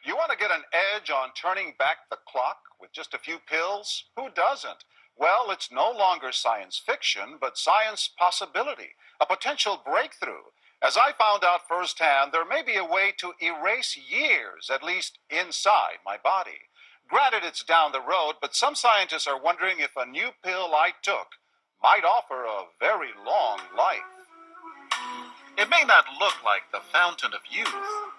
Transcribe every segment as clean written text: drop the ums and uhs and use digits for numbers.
You want to get an edge on turning back the clock with just a few pills? Who doesn't? Well, it's no longer science fiction, but science possibility, a potential breakthrough. As I found out firsthand, there may be a way to erase years, at least inside my body. Granted, it's down the road, but some scientists are wondering if a new pill I took might offer a very long life. It may not look like the fountain of youth,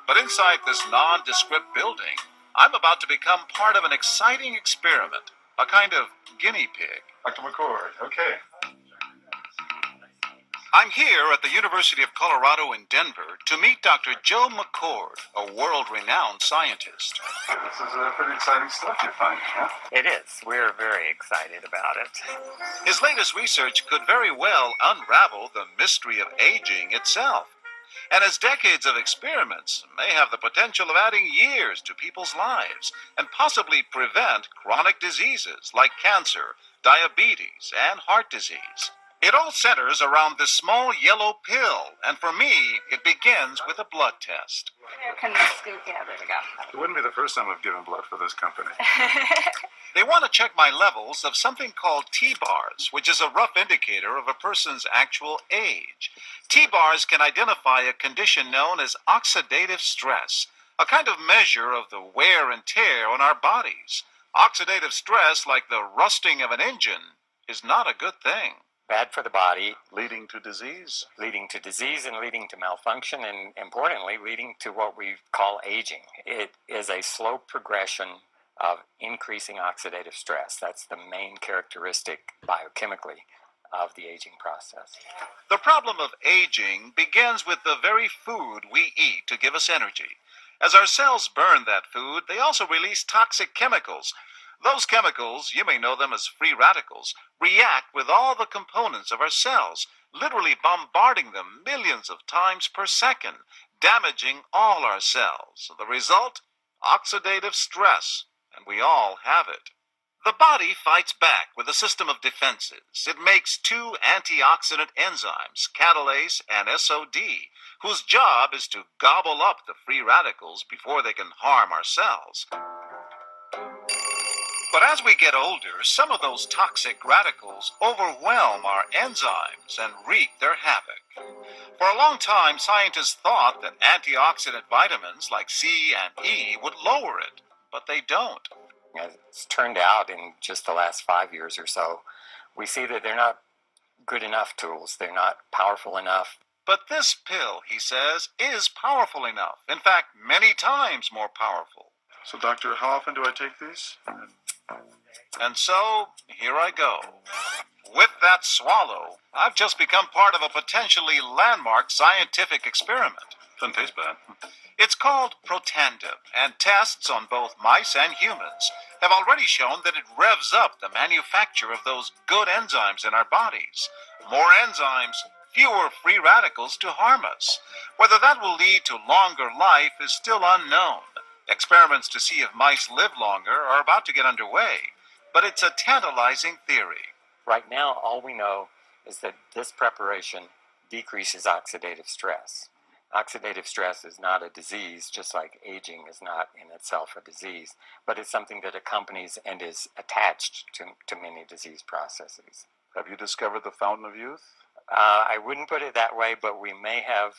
but inside this nondescript building, I'm about to become part of an exciting experiment, a kind of guinea pig. Dr. McCord, okay. I'm here at the University of Colorado in Denver to meet Dr. Joe McCord, a world-renowned scientist. This is pretty exciting stuff you're finding, huh? It is. We're very excited about it. His latest research could very well unravel the mystery of aging itself. And his decades of experiments may have the potential of adding years to people's lives and possibly prevent chronic diseases like cancer, diabetes, and heart disease. It all centers around this small yellow pill, and for me, it begins with a blood test. Can we scoop? Yeah, there we go. It wouldn't be the first time I've given blood for this company. They want to check my levels of something called T-bars, which is a rough indicator of a person's actual age. T-bars can identify a condition known as oxidative stress, a kind of measure of the wear and tear on our bodies. Oxidative stress, like the rusting of an engine, is not a good thing. Bad for the body, Leading to disease. leading to disease and leading to malfunction, and importantly, leading to what we call aging. It is a slow progression of increasing oxidative stress. That's the main characteristic biochemically of the aging process. The problem of aging begins with the very food we eat to give us energy. As our cells burn that food, they also release toxic chemicals. Those chemicals, you may know them as free radicals, react with all the components of our cells, literally bombarding them millions of times per second, damaging all our cells. The result? Oxidative stress, and we all have it. The body fights back with a system of defenses. It makes two antioxidant enzymes, catalase and SOD, whose job is to gobble up the free radicals before they can harm our cells. But as we get older, some of those toxic radicals overwhelm our enzymes and wreak their havoc. For a long time, scientists thought that antioxidant vitamins like C and E would lower it, but they don't. As it's turned out in just the last 5 years or so, we see that they're not good enough tools. They're not powerful enough. But this pill, he says, is powerful enough. In fact, many times more powerful. So, doctor, how often do I take these? And so, here I go. With that swallow, I've just become part of a potentially landmark scientific experiment. Doesn't taste bad. It's called Protandim, and tests on both mice and humans have already shown that it revs up the manufacture of those good enzymes in our bodies. More enzymes, fewer free radicals to harm us. Whether that will lead to longer life is still unknown. Experiments to see if mice live longer are about to get underway, but it's a tantalizing theory. Right now, all we know is that this preparation decreases oxidative stress. Oxidative stress is not a disease, just like aging is not in itself a disease, but it's something that accompanies and is attached to many disease processes. Have you discovered the fountain of youth? I wouldn't put it that way, but we may have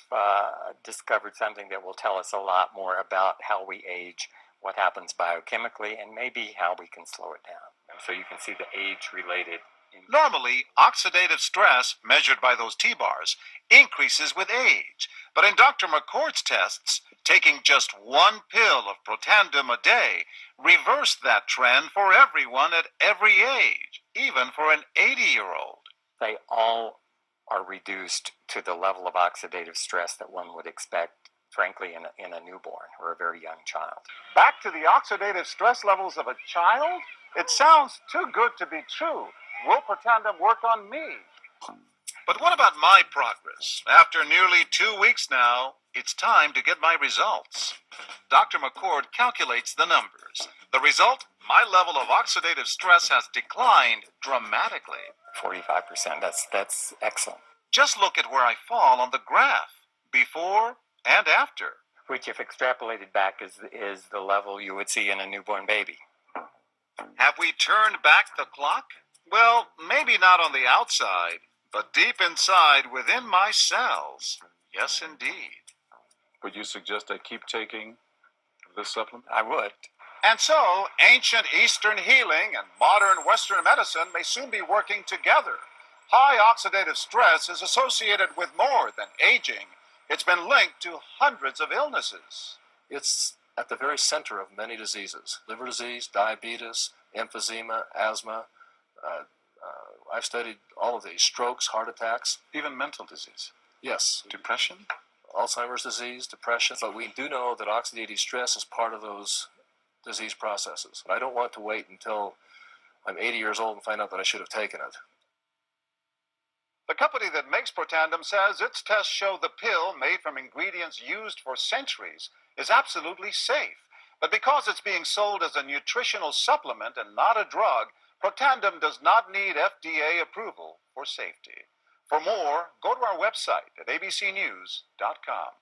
discovered something that will tell us a lot more about how we age, what happens biochemically, and maybe how we can slow it down. So you can see the age-related. Normally, oxidative stress, measured by those T-bars, increases with age. But in Dr. McCord's tests, taking just one pill of Protandim a day reversed that trend for everyone at every age, even for an 80-year-old. They all are reduced to the level of oxidative stress that one would expect, frankly, in a newborn or a very young child. Back to the oxidative stress levels of a child? It sounds too good to be true. Will Protandim work on me? But what about my progress? After nearly 2 weeks now, it's time to get my results. Dr. McCord calculates the numbers. The result? My level of oxidative stress has declined dramatically. 45%, that's excellent. Just look at where I fall on the graph, before and after. which if extrapolated back is the level you would see in a newborn baby. Have we turned back the clock? Well, maybe not on the outside, but deep inside within my cells. Yes, indeed. Would you suggest I keep taking this supplement? I would. And so, ancient Eastern healing and modern Western medicine may soon be working together. High oxidative stress is associated with more than aging. It's been linked to hundreds of illnesses. It's at the very center of many diseases: liver disease, diabetes, emphysema, asthma. I've studied all of these: strokes, heart attacks. Even mental disease? Yes, Depression? Alzheimer's disease, depression. But we do know that oxidative stress is part of those disease processes. And I don't want to wait until I'm 80 years old and find out that I should have taken it. The company that makes Protandim says its tests show the pill, made from ingredients used for centuries, is absolutely safe. But because it's being sold as a nutritional supplement and not a drug, Protandim does not need FDA approval for safety. For more, go to our website at abcnews.com.